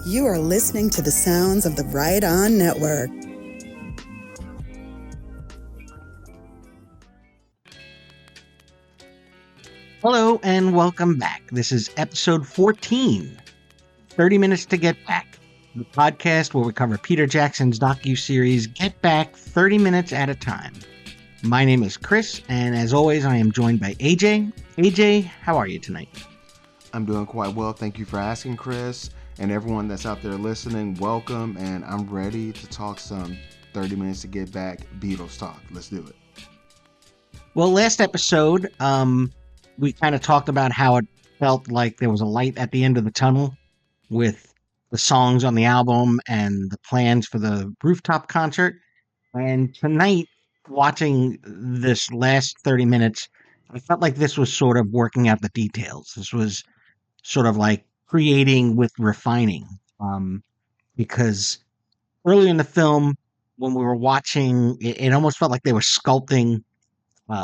You are listening to the sounds of the Right On Network. Hello and welcome back. This is episode 14, 30 Minutes to Get Back, the podcast where we cover Peter Jackson's docuseries Get Back 30 minutes at a time. My name is Chris, and as always, I am joined by AJ. AJ, how are you tonight? I'm doing quite well. Thank you for asking, Chris. And everyone that's out there listening, welcome. And I'm ready to talk some 30 Minutes to Get Back Beatles talk. Let's do it. Well, last episode, we kind of talked about how it felt like there was a light at the end of the tunnel with the songs on the album and the plans for the rooftop concert. And tonight, watching this last 30 minutes, I felt like this was sort of working out the details. This was sort of like creating with refining. Because earlier in the film, when we were watching, it almost felt like they were sculpting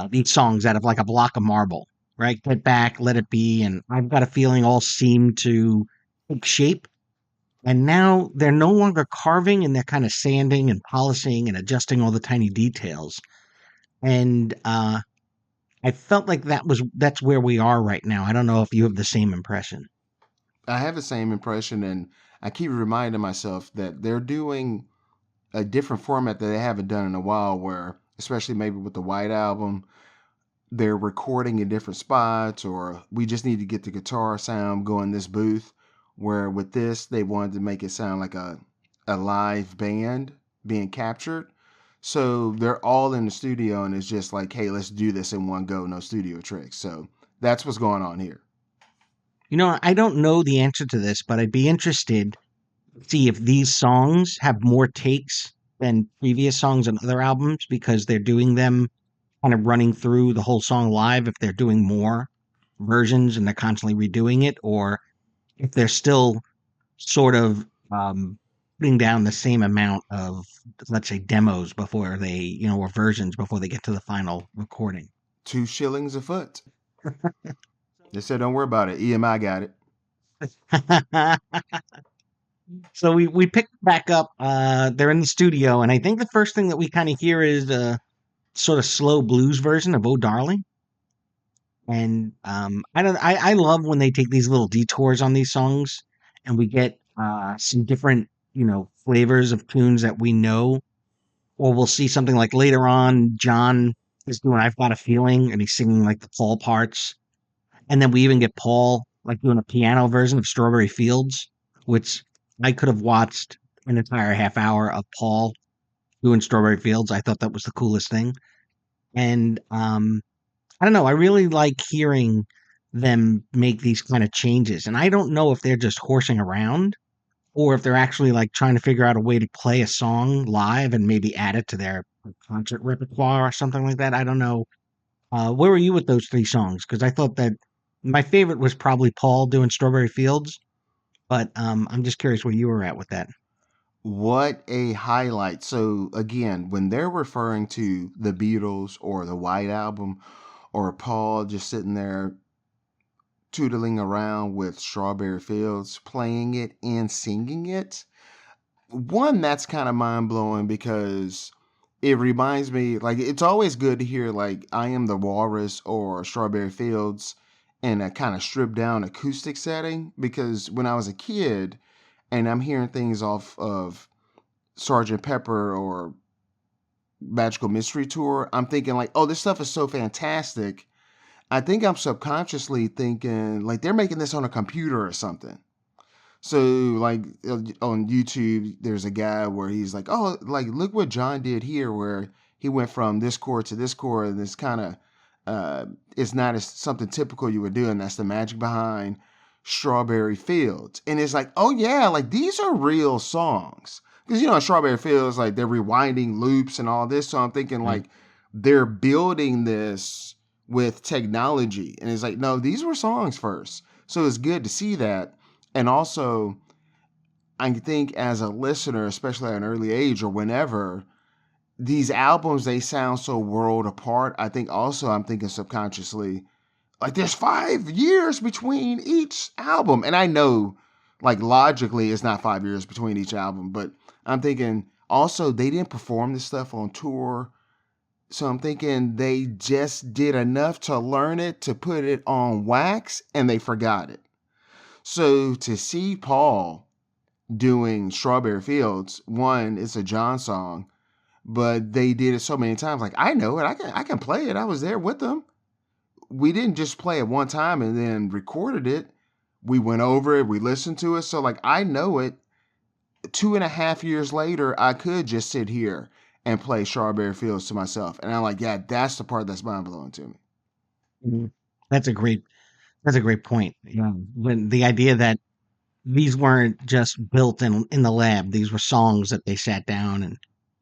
these songs out of like a block of marble, right? Get Back, Let It Be, and I've Got a Feeling all seem to take shape. And now they're no longer carving, and they're kind of sanding and polishing and adjusting all the tiny details. And I felt like that's where we are right now. I don't know if you have the same impression. I have the same impression, and I keep reminding myself that they're doing a different format that they haven't done in a while, where, especially maybe with the White Album, they're recording in different spots, or we just need to get the guitar sound going in this booth, where with this, they wanted to make it sound like a live band being captured. So they're all in the studio, and it's just like, hey, let's do this in one go, no studio tricks. So that's what's going on here. You know, I don't know the answer to this, but I'd be interested to see if these songs have more takes than previous songs on other albums because they're doing them kind of running through the whole song live, if they're doing more versions and they're constantly redoing it, or if they're still sort of putting down the same amount of, let's say, demos before they, or versions before they get to the final recording. $2 a foot. They said, don't worry about it. EMI got it. So we pick back up. They're in the studio, and I think the first thing that we kind of hear is a sort of slow blues version of "Oh Darling." And I love when they take these little detours on these songs, and we get some different flavors of tunes that we know, or we'll see something like later on. John is doing "I've Got a Feeling," and he's singing like the Paul parts. And then we even get Paul like doing a piano version of Strawberry Fields, which I could have watched an entire half hour of Paul doing Strawberry Fields. I thought that was the coolest thing. And I don't know. I really like hearing them make these kind of changes. And I don't know if they're just horsing around or if they're actually like trying to figure out a way to play a song live and maybe add it to their concert repertoire or something like that. I don't know. Where were you with those three songs? Because I thought that my favorite was probably Paul doing Strawberry Fields, but I'm just curious where you were at with that. What a highlight. So again, when they're referring to the Beatles or the White Album or Paul just sitting there tootling around with Strawberry Fields, playing it and singing it, one, that's kind of mind-blowing because it reminds me, like, it's always good to hear, like, I Am the Walrus or Strawberry Fields in a kind of stripped down acoustic setting, because when I was a kid and I'm hearing things off of Sgt. Pepper or Magical Mystery Tour, I'm thinking like, oh, this stuff is so fantastic. I think I'm subconsciously thinking like they're making this on a computer or something. So like on YouTube, there's a guy where he's like, oh, like look what John did here, where he went from this chord to this chord, and it's kind of it's not as something typical you would do, and that's the magic behind Strawberry Fields. And it's like, oh yeah, like these are real songs, because Strawberry Fields, like they're rewinding loops and all this. So I'm thinking like they're building this with technology, and it's like, no, these were songs first. So it's good to see that. And also, I think as a listener, especially at an early age or whenever, these albums, they sound so world apart. I think also I'm thinking subconsciously, like there's 5 years between each album. And I know Like logically, it's not 5 years between each album, but I'm thinking also they didn't perform this stuff on tour. So I'm thinking they just did enough to learn it to put it on wax and they forgot it. So to see Paul doing Strawberry Fields, one, it's a John song, but they did it so many times. Like I know it, I can play it. I was there with them. We didn't just play it one time and then recorded it. We went over it, we listened to it. So like I know it. 2.5 years later, I could just sit here and play Strawberry Fields to myself. And I'm like, yeah, that's the part that's mind blowing to me. Mhm. That's a great point. Yeah. When the idea that these weren't just built in the lab, these were songs that they sat down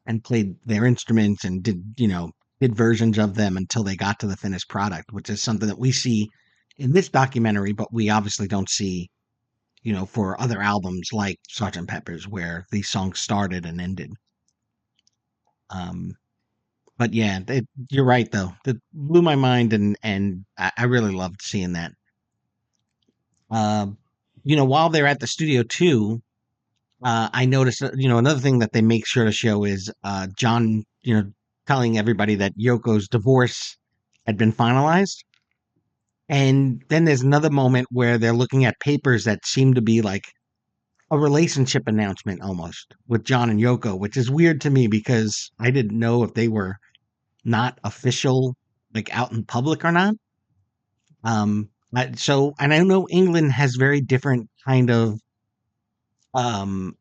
and played their instruments and did versions of them until they got to the finished product, which is something that we see in this documentary, but we obviously don't see, for other albums like Sgt. Pepper's, where these songs started and ended. But yeah, you're right though. That blew my mind, and I really loved seeing that. While they're at the studio too, I noticed that, another thing that they make sure to show is John, telling everybody that Yoko's divorce had been finalized. And then there's another moment where they're looking at papers that seem to be like a relationship announcement almost with John and Yoko, which is weird to me because I didn't know if they were not official, like out in public or not. And I know England has very different kind of um,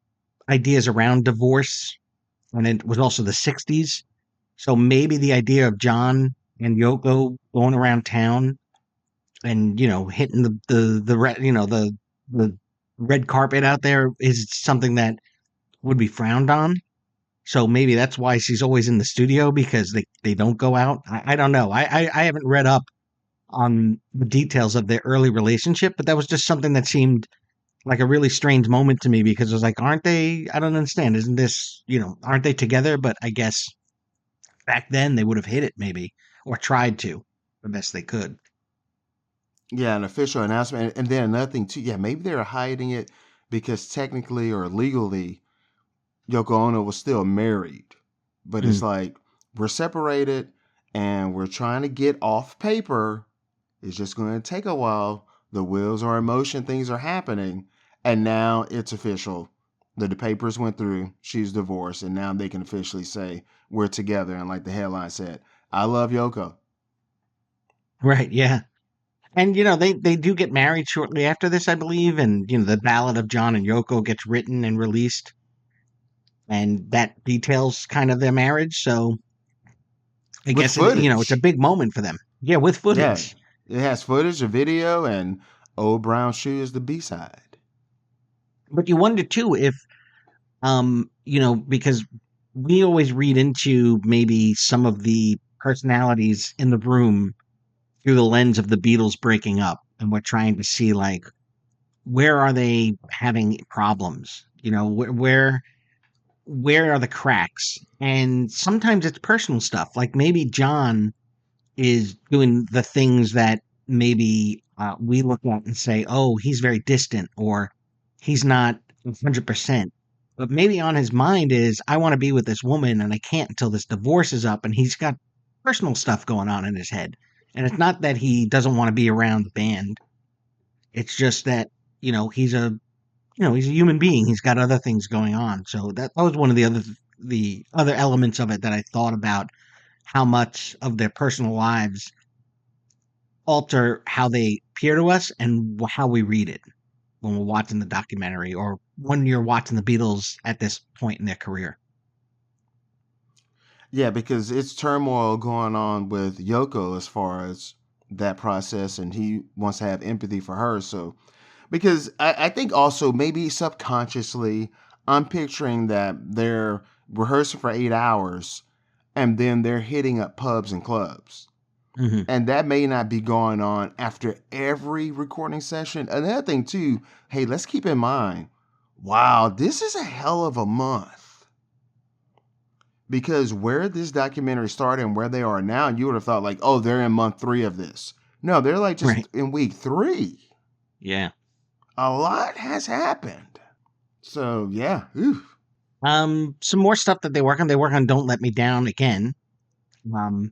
ideas around divorce, and it was also the 60s. So maybe the idea of John and Yoko going around town and, hitting the red, the red carpet out there is something that would be frowned on. So maybe that's why she's always in the studio, because they don't go out. I don't know. I haven't read up on the details of their early relationship, but that was just something that seemed like a really strange moment to me, because it was like, aren't they? I don't understand. Isn't this, aren't they together? But I guess back then they would have hit it maybe, or tried to the best they could. Yeah, an official announcement. And then another thing, too. Yeah, maybe they're hiding it because technically or legally, Yoko Ono was still married. But it's Mm. like, we're separated and we're trying to get off paper. It's just going to take a while. The wheels are in motion, things are happening. And now it's official. The papers went through. She's divorced. And now they can officially say, we're together. And like the headline said, I love Yoko. Right. Yeah. And they do get married shortly after this, I believe, and the Ballad of John and Yoko gets written and released, and that details kind of their marriage. So I With guess it's a footage. big moment for them. Yeah, with Yeah, footage. it has footage, a video, and Old Brown Shoe is the B side. But you wonder too if because we always read into maybe some of the personalities in the room through the lens of the Beatles breaking up, and we're trying to see like where are they having problems? Where are the cracks? And sometimes it's personal stuff. Like maybe John is doing the things that maybe we look at and say, oh, he's very distant, or he's not 100%. But maybe on his mind is, I want to be with this woman and I can't until this divorce is up. And he's got personal stuff going on in his head. And it's not that he doesn't want to be around the band. It's just that, he's a human being. He's got other things going on. So that was one of the other elements of it that I thought about, how much of their personal lives alter how they appear to us and how we read it when we're watching the documentary, or when you're watching the Beatles at this point in their career. Yeah, because it's turmoil going on with Yoko as far as that process, and he wants to have empathy for her. So, because I think also maybe subconsciously, I'm picturing that they're rehearsing for 8 hours and then they're hitting up pubs and clubs. Hmm. And that may not be going on after every recording session. Another thing, too, hey, let's keep in mind, wow, this is a hell of a month. Because where this documentary started and where they are now, you would have thought, like, oh, they're in month 3 of this. No, they're like Right. just in week 3. Yeah. a lot has happened. So yeah, oof. Some more stuff that they work on. They work on "Don't Let Me Down" again. And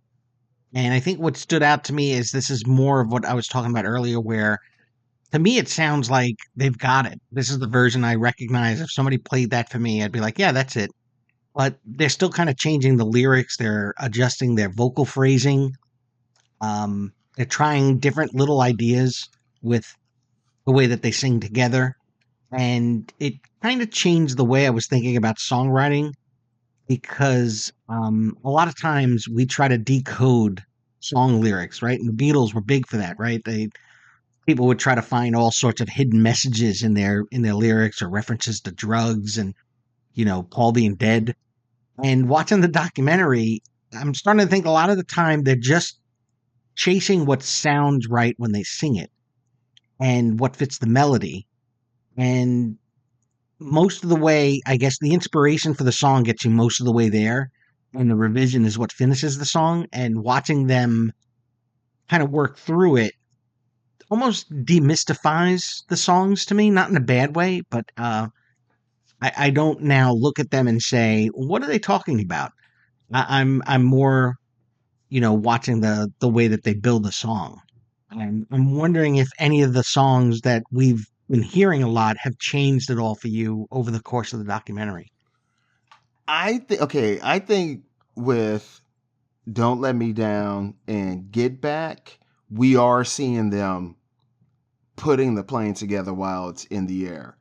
I think what stood out to me is this is more of what I was talking about earlier, where to me it sounds like they've got it. This is the version I recognize. If somebody played that for me, I'd be like, yeah, that's it. But they're still kind of changing the lyrics. They're adjusting their vocal phrasing. They're trying different little ideas with the way that they sing together. And it kind of changed the way I was thinking about songwriting because a lot of times we try to decode song lyrics, right? And the Beatles were big for that, right? People would try to find all sorts of hidden messages in their lyrics or references to drugs and Paul being dead. And watching the documentary, I'm starting to think a lot of the time they're just chasing what sounds right when they sing it and what fits the melody. And most of the way, I guess the inspiration for the song gets you most of the way there, and the revision is what finishes the song. And watching them kind of work through it almost demystifies the songs to me, not in a bad way, but I don't now look at them and say, what are they talking about? I'm more, watching the way that they build the song. I'm wondering if any of the songs that we've been hearing a lot have changed at all for you over the course of the documentary. I think with Don't Let Me Down and Get Back, we are seeing them putting the plane together while it's in the air.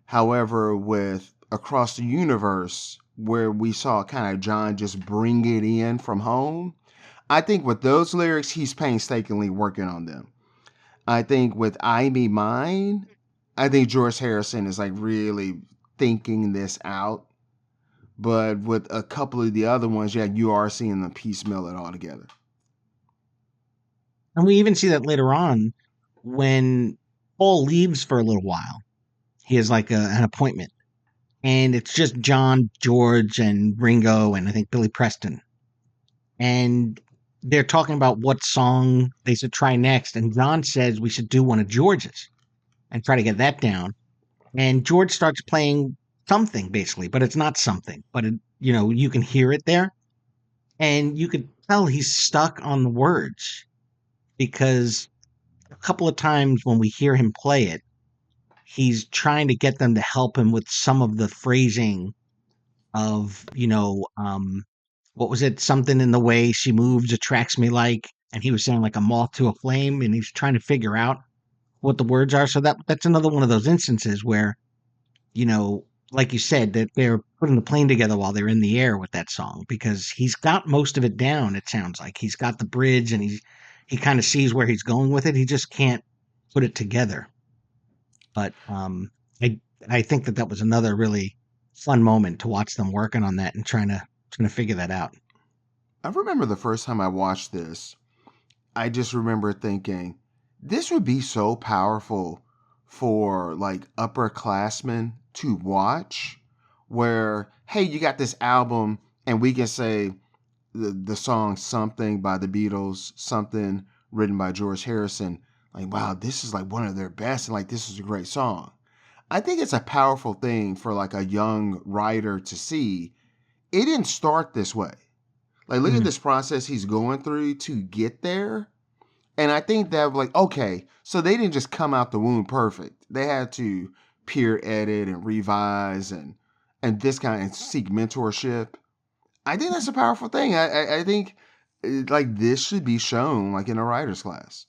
However, with Across the Universe, where we saw kind of John just bring it in from home, I think with those lyrics, he's painstakingly working on them. I think with I Me Mine, I think George Harrison is like really thinking this out. But with a couple of the other ones, yeah, you are seeing them piecemeal it all together. And we even see that later on when Paul leaves for a little while. He has like an appointment, and it's just John, George, and Ringo, and I think Billy Preston. And they're talking about what song they should try next. And John says we should do one of George's and try to get that down. And George starts playing something basically, but it's not something. But you can hear it there, and you could tell he's stuck on the words because a couple of times when we hear him play it, he's trying to get them to help him with some of the phrasing of, what was it? Something in the way she moves attracts me like, and he was saying like a moth to a flame, and he's trying to figure out what the words are. So that's another one of those instances where, you know, like you said, that they're putting the plane together while they're in the air with that song because he's got most of it down. It sounds like he's got the bridge and he kind of sees where he's going with it. He just can't put it together. But I think that was another really fun moment to watch them working on that and trying to figure that out. I remember the first time I watched this, I just remember thinking, this would be so powerful for like upperclassmen to watch, where, hey, you got this album, and we can say the song Something by the Beatles, something written by George Harrison. Like, wow, this is like one of their best, and like, this is a great song. I think it's a powerful thing for like a young writer to see. It didn't start this way. Like, look at this process he's going through to get there. And I think that, like, okay, so they didn't just come out the womb perfect. They had to peer edit and revise and this kind of seek mentorship. I think that's a powerful thing. I think like this should be shown like in a writer's class.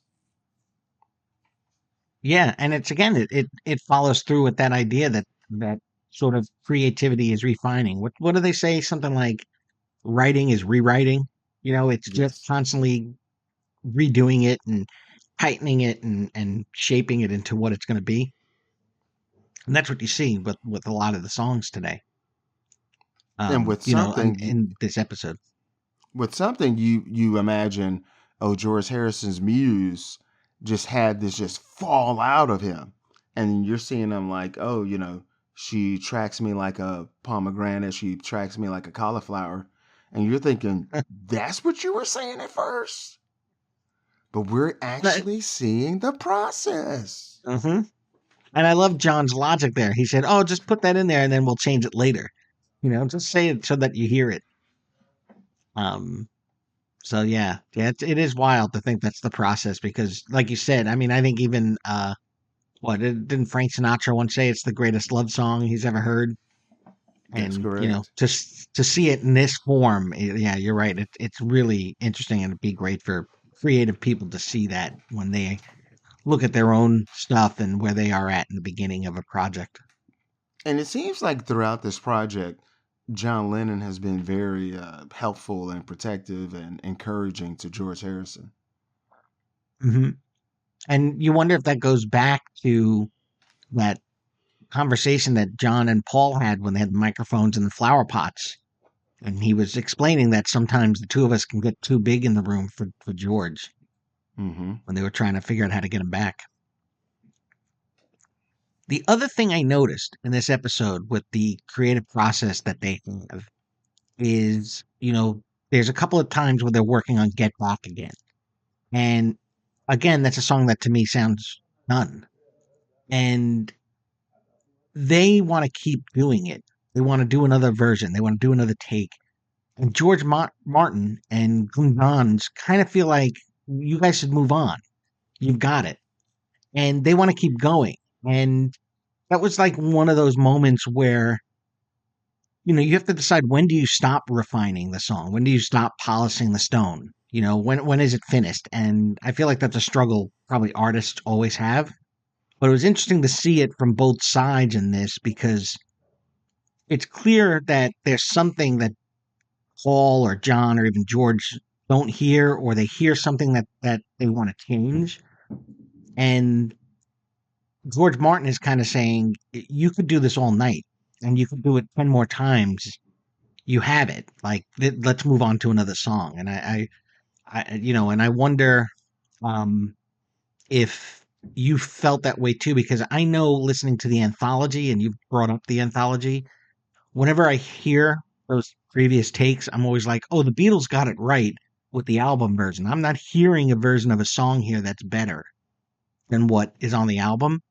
Yeah, and it's again it follows through with that idea that sort of creativity is refining. What do they say? Something like writing is rewriting. It's just Yes. constantly redoing it and tightening it and shaping it into what it's going to be. And that's what you see with a lot of the songs today. And In this episode. with something you imagine, oh, George Harrison's muse just had this just fall out of him. And you're seeing them like, oh, she tracks me like a pomegranate, she tracks me like a cauliflower. And you're thinking, that's what you were saying at first. But we're actually seeing the process. Mm-hmm. And I love John's logic there. He said, "Oh, just put that in there, and then we'll change it later. Just say it so that you hear it." Um. So yeah, it is wild to think that's the process because, like you said, I mean, I think even didn't Frank Sinatra once say it's the greatest love song he's ever heard? That's And correct. to see it in this form, yeah, you're right. It's really interesting, and it'd be great for creative people to see that when they look at their own stuff and where they are at in the beginning of a project. And it seems like throughout this project, John Lennon has been very helpful and protective and encouraging to George Harrison. Hmm. And you wonder if that goes back to that conversation that John and Paul had when they had the microphones in the flower pots. And he was explaining that sometimes the two of us can get too big in the room for George Mm-hmm. when they were trying to figure out how to get him back. The other thing I noticed in this episode with the creative process that they have is, there's a couple of times where they're working on Get Back again. And again, that's a song that to me sounds done. And they want to keep doing it. They want to do another version. They want to do another take. And George Martin and Glenn Johns kind of feel like you guys should move on. You've got it. And they want to keep going. And that was like one of those moments where, you have to decide, when do you stop refining the song? When do you stop polishing the stone? When is it finished? And I feel like that's a struggle probably artists always have. But it was interesting to see it from both sides in this because it's clear that there's something that Paul or John or even George don't hear, or they hear something that they want to change. And George Martin is kind of saying, you could do this all night and you could do it 10 more times. You have it. Like, let's move on to another song. And and I wonder um, if you felt that way too, because I know listening to the anthology, and you've brought up the anthology, whenever I hear those previous takes, I'm always like, oh, the Beatles got it right with the album version. I'm not hearing a version of a song here that's better than what is on the album,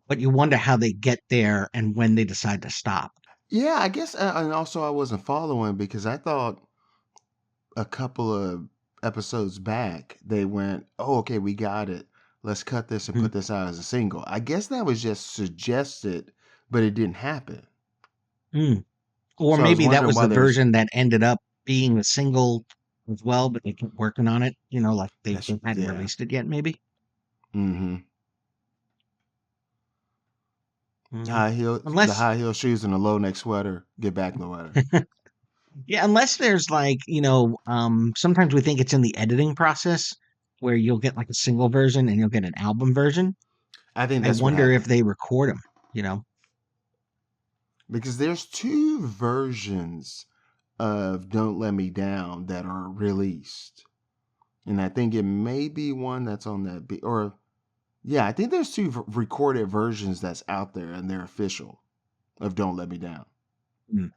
but you wonder how they get there and when they decide to stop. Yeah, I guess, and also I wasn't following because I thought a couple of episodes back they went, "Oh, okay, we got it. Let's cut this and Mm. put this out as a single." I guess that was just suggested, but it didn't happen. Mm. Or So I was maybe that wondering was why the there's version that ended up being a single as well, but they kept working on it, like that's they hadn't yeah. released it yet, maybe. Mm-hmm. Mm. The Unless high heel shoes and the low neck sweater. Get back, Loretta. Yeah, unless there's like, sometimes we think it's in the editing process where you'll get like a single version and you'll get an album version. I think I that's what wonder if happened they record them, you know? because there's two versions of "Don't Let Me Down" that are released, and I think it may be one that's on that or yeah, I think there's two recorded versions that's out there and they're official of "Don't Let Me Down." Mm.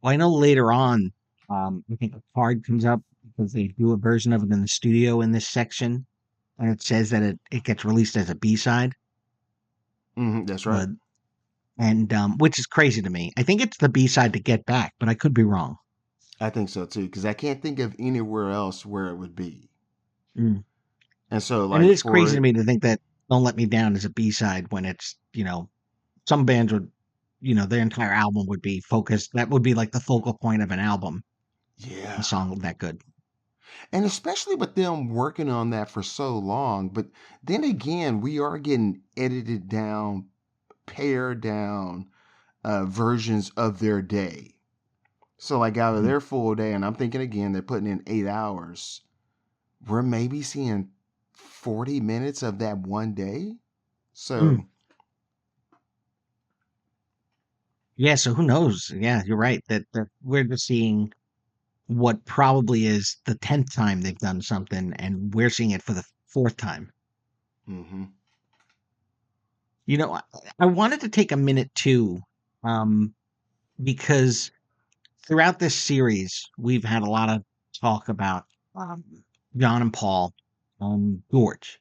Well, I know later on, I think a card comes up because they do a version of it in the studio in this section, and it says that it gets released as a B-side, That's right. but and which is crazy to me. I think it's the B-side to Get Back, but I could be wrong. I think so too because I can't think of anywhere else where it would be. Mm. And so, And it like is for crazy to it, me to think that "Don't Let Me Down" is a B-side when it's, some bands would, their entire album would be focused. That would be like the focal point of an album, a yeah, song that good. and especially with them working on that for so long. But then again, we are getting edited down, pared down versions of their day. So, like out of Mm. their full day, and I'm thinking again, they're putting in 8 hours. We're maybe seeing 40 minutes of that one day. Mm. So, Yeah, so who knows? Yeah, you're right. That we're just seeing what probably is the 10th time they've done something, and we're seeing it for the fourth time. hmm I, I wanted to take a minute too, um, because throughout this series, we've had a lot of talk about um, John and Paul, George.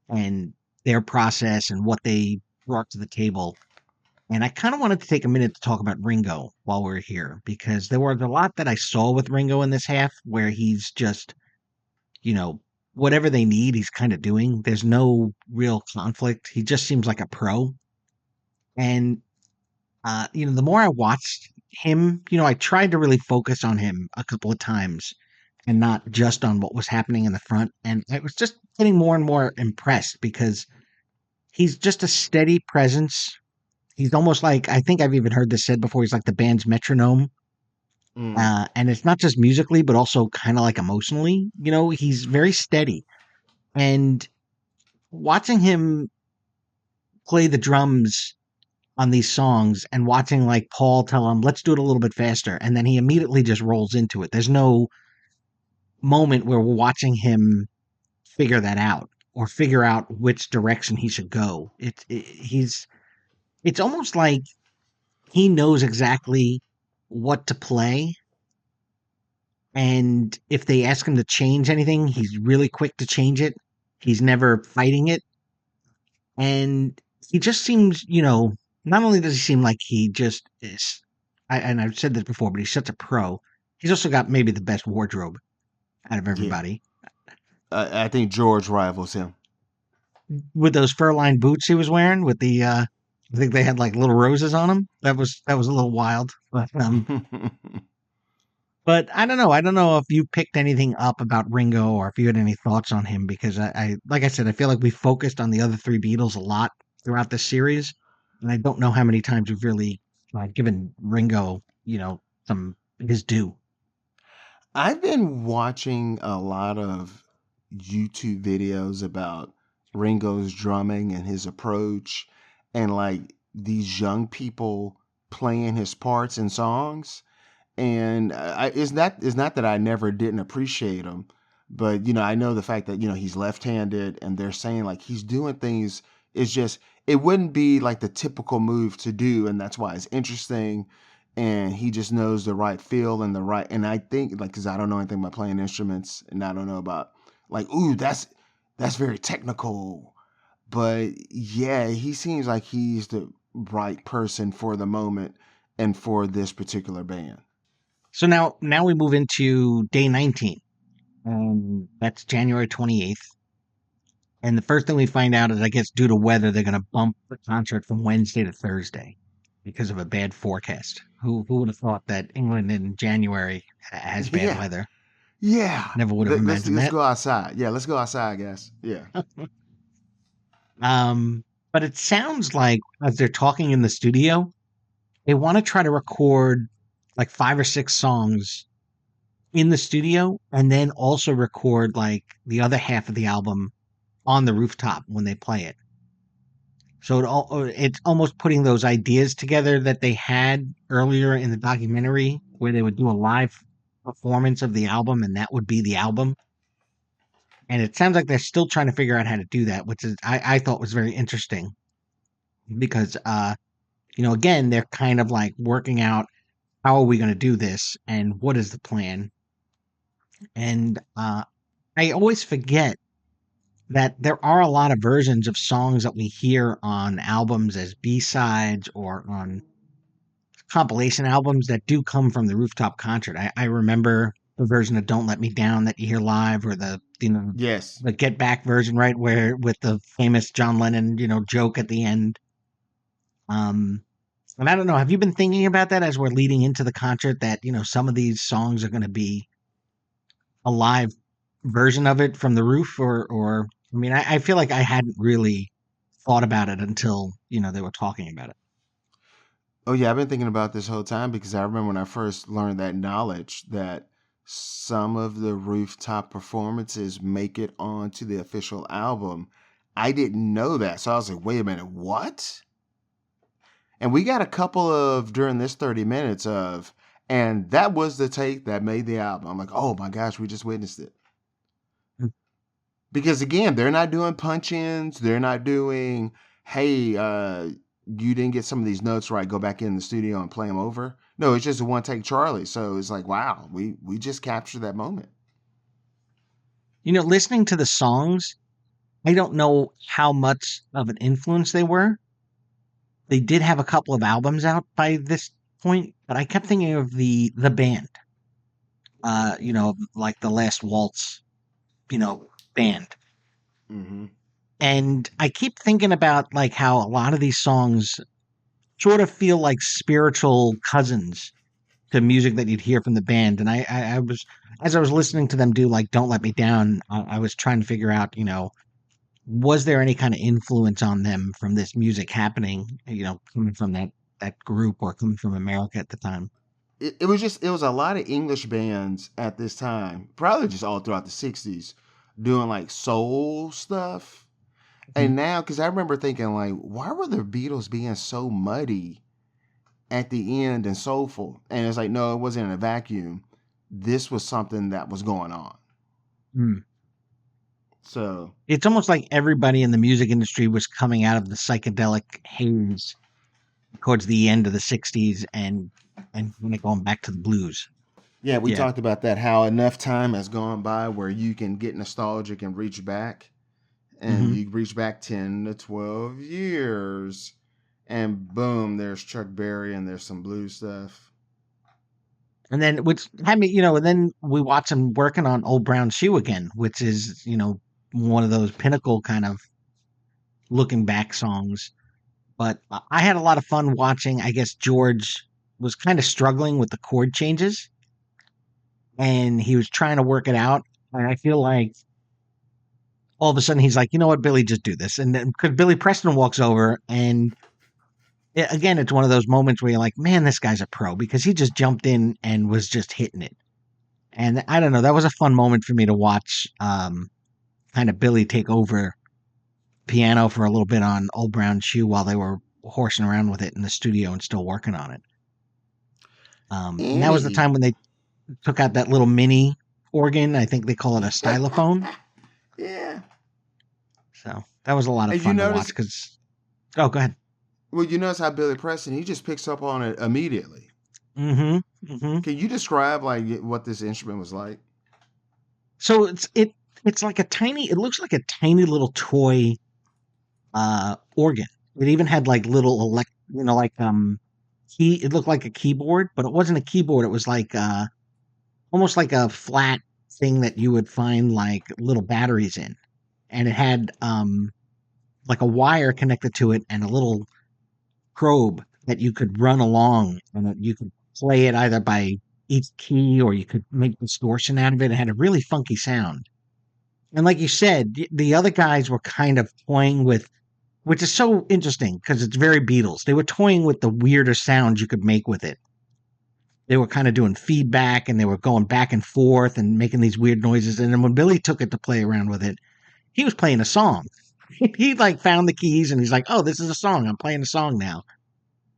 And their process and what they brought to the table. And I kind of wanted to take a minute to talk about Ringo while we're here, because there was a lot that I saw with Ringo in this half where he's just, you know, whatever they need, he's kind of doing. There's no real conflict. He just seems like a pro. And, the more I watched him, I tried to really focus on him a couple of times and not just on what was happening in the front. And I was just getting more and more impressed because he's just a steady presence. He's almost like, I think I've even heard this said before, he's like the band's metronome. And it's not just musically, but also kind of like emotionally. He's very steady. And watching him play the drums on these songs and watching like Paul tell him, let's do it a little bit faster. And then he immediately just rolls into it. There's no moment where we're watching him figure that out or figure out which direction he should go. It's almost like he knows exactly what to play. And if they ask him to change anything, he's really quick to change it. He's never fighting it. And he just seems, not only does he seem like he just is, and I've said this before, but he's such a pro. He's also got maybe the best wardrobe out of everybody. I think George rivals him. With those fur-lined boots he was wearing, with the, I think they had like little roses on them. That was a little wild. But I don't know. I don't know if you picked anything up about Ringo or if you had any thoughts on him, because I like I said, I feel like we focused on the other three Beatles a lot throughout this series, and I don't know how many times we've really given Ringo, some his due. I've been watching a lot of YouTube videos about Ringo's drumming and his approach, and like these young people playing his parts in songs. And it's not that I never didn't appreciate him, but I know the fact that he's left-handed, and they're saying like he's doing things. It's just it wouldn't be like the typical move to do, and that's why it's interesting. And he just knows the right feel and the right. And I think like because I don't know anything about playing instruments, and I don't know about like that's very technical, but yeah, he seems like he's the right person for the moment and for this particular band. So now we move into day 19. That's January 28th. And the first thing we find out is, I guess, due to weather, they're going to bump the concert from Wednesday to Thursday because of a bad forecast. Who would have thought that England in January has bad weather? Yeah. Never would have imagined let's that. go outside. Yeah, let's go outside, guys. Yeah. But it sounds like as they're talking in the studio, they want to try to record like 5 or 6 songs in the studio and then also record like the other half of the album on the rooftop when they play it. So it's almost putting those ideas together that they had earlier in the documentary, where they would do a live performance of the album and that would be the album. And it sounds like they're still trying to figure out how to do that, which is I thought was very interesting because again, they're kind of like working out, how are we going to do this and what is the plan. And I always forget that there are a lot of versions of songs that we hear on albums as B-sides or on compilation albums that do come from the rooftop concert. I remember the version of Don't Let Me Down that you hear live, or the Yes. the Getback version, right, where with the famous John Lennon joke at the end. And I don't know, have you been thinking about that as we're leading into the concert, that some of these songs are going to be a live version of it from the roof, or I mean, I feel like I hadn't really thought about it until they were talking about it. Oh yeah, I've been thinking about this whole time because I remember when I first learned that knowledge that some of the rooftop performances make it onto the official album. I didn't know that. So I was like, wait a minute, what? And we got a couple of during this 30 minutes of, and that was the take that made the album. I'm like, oh my gosh, we just witnessed it. Because again, they're not doing punch-ins. They're not doing, hey, you didn't get some of these notes right, go back in the studio and play them over. No, it's just a one-take Charlie. So it's like, wow, we just captured that moment. Listening to the songs, I don't know how much of an influence they were. They did have a couple of albums out by this point, but I kept thinking of the band, like the Last Waltz, band. Mm-hmm. And I keep thinking about like how a lot of these songs sort of feel like spiritual cousins to music that you'd hear from the band. And I was, as I was listening to them do like Don't Let Me Down, I was trying to figure out, was there any kind of influence on them from this music happening, coming from that group or coming from America at the time? It was a lot of English bands at this time, probably just all throughout the 60s, doing like soul stuff. Mhm. And now, because I remember thinking, like, why were the Beatles being so muddy at the end and soulful? And it's like, no, it wasn't in a vacuum. This was something that was going on. Mm. So, It's almost like everybody in the music industry was coming out of the psychedelic haze towards the end of the 60s and when going back to the blues. yeah, we Yeah. talked about that, how enough time has gone by where you can get nostalgic and reach back. And Hmm. you reach back 10 to 12 years. And boom, there's Chuck Berry and there's some blues stuff. And then which had me, and then we watch him working on Old Brown Shoe again, which is, one of those pinnacle kind of looking back songs. But I had a lot of fun watching. I guess George was kind of struggling with the chord changes and he was trying to work it out. And I feel like all of a sudden he's like, you know what, Billy, just do this. And then because Billy Preston walks over and again, it's one of those moments where you're like, man, this guy's a pro because he just jumped in and was just hitting it. And I don't know, that was a fun moment for me to watch kind of Billy take over piano for a little bit on Old Brown Shoe while they were horsing around with it in the studio and still working on it. And that was the Annie. time when they took out that little mini organ. I think they call it a stylophone. Yeah. So that was a lot of And you fun to watch notice, because, oh, go ahead. well, you notice how Billy Preston, he just picks up on it immediately. Mm-hmm. Mm-hmm. Can you describe like what this instrument was like? So it's like it looks like a tiny little toy organ. It even had like little it looked like a keyboard, but it wasn't a keyboard. It was like almost like a flat thing that you would find like little batteries in. And it had like a wire connected to it and a little probe that you could run along and you could play it either by each key or you could make distortion out of it. It had a really funky sound. And like you said, the other guys were kind of toying with, which is so interesting because it's very Beatles. They were toying with the weirder sounds you could make with it. They were kind of doing feedback and they were going back and forth and making these weird noises. And then when Billy took it to play around with it, he was playing a song. He like found the keys and he's like, "Oh, this is a song. I'm playing a song now."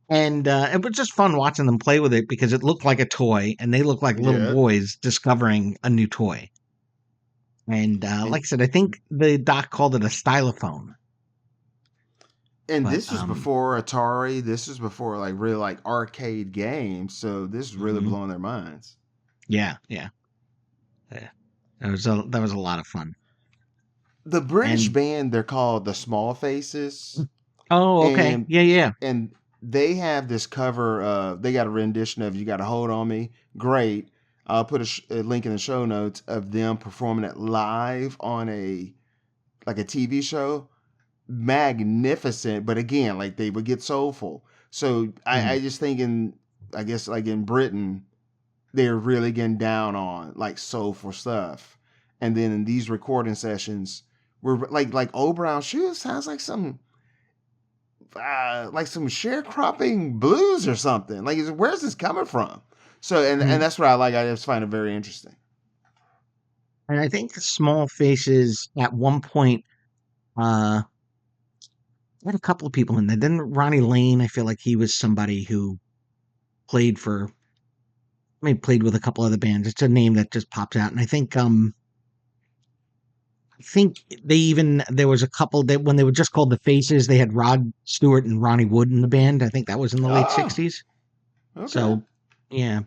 And it was just fun watching them play with it because it looked like a toy and they looked like little Yeah. boys discovering a new toy. And like And I said, I think the doc called it a stylophone. and But this was before Atari. This was before like really like arcade games. So this is really mhm. blowing their minds. Yeah. That was a lot of fun. The British And band, they're called the Small Faces. oh, okay. And Yeah. and they have this cover of, they got a rendition of You Got a Hold on Me. Great. I'll put a link in the show notes of them performing it live on a TV show. Magnificent, but again, like they would get soulful. So I Mhm. just think I guess like in Britain, they're really getting down on like soulful stuff. And then in these recording sessions, we're like Old Brown Shoe sounds like some sharecropping blues or something. Like, where's this coming from? So, and Mhm. that's what I like. I just find it very interesting. And I think Small Faces at one point uh had a couple of people in there. Then Ronnie Lane, I feel like he was somebody who played for played with a couple other bands. It's a name that just pops out. And I think there was a couple that when they were just called the Faces, they had Rod Stewart and Ronnie Wood in the band. I think that was in the late Oh, 60s. okay. So yeah,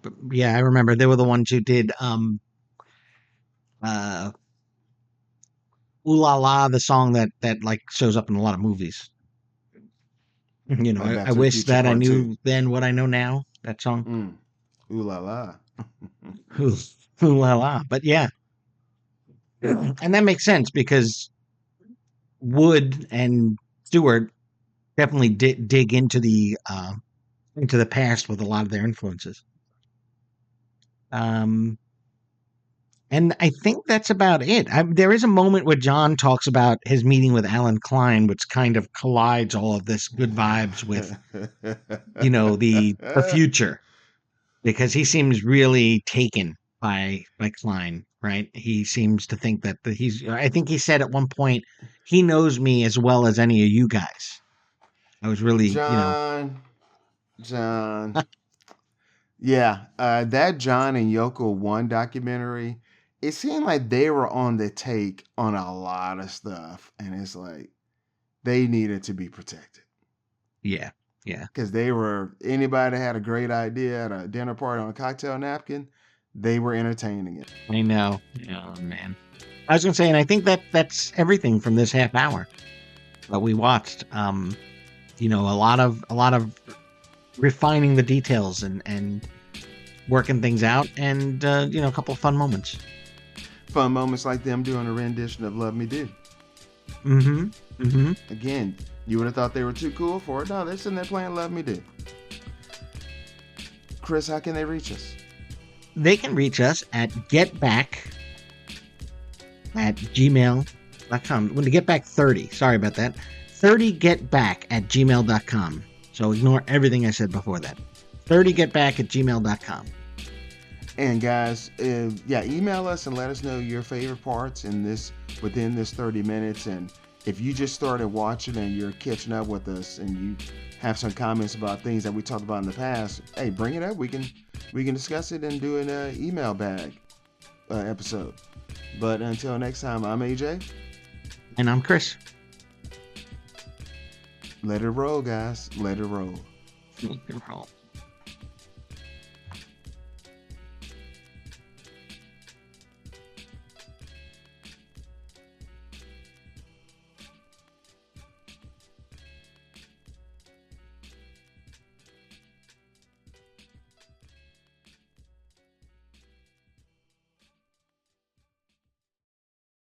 I remember they were the ones who did Ooh La La, the song that like shows up in a lot of movies. You know, Like Back I to the wish Future that I Part 2. knew then what I know now. That song. Ooh la la. Ooh, ooh La La. But yeah. And that makes sense because Wood and Stewart definitely dig into the past with a lot of their influences. And I think that's about it. There is a moment where John talks about his meeting with Alan Klein, which kind of collides all of this good vibes with, the future, because he seems really taken by Klein, right? He seems to think that I think he said at one point, he knows me as well as any of you guys. I was really, John. Yeah, that John and Yoko One documentary, it seemed like they were on the take on a lot of stuff, and it's like they needed to be protected yeah. because anybody that had a great idea at a dinner party on a cocktail napkin, they were entertaining it. I know. Oh man. I was gonna say, and I think that's everything from this half hour that we watched. A lot of refining the details and working things out, and a couple of fun moments. Fun moments like them doing a rendition of "Love Me Do." Again, you would have thought they were too cool for it. No, they're sitting there playing "Love Me Do." Chris, how can they reach us? They can reach us at getback@gmail.com. When to get back 30, sorry about that. 30getback@gmail.com. So ignore everything I said before that. 30getback@gmail.com. And guys, email us and let us know your favorite parts within this 30 minutes. And if you just started watching and you're catching up with us and you have some comments about things that we talked about in the past, hey, bring it up. We can discuss it and do an email bag episode. But until next time, I'm AJ. And I'm Chris. Let it roll, guys. Let it roll. Let it roll.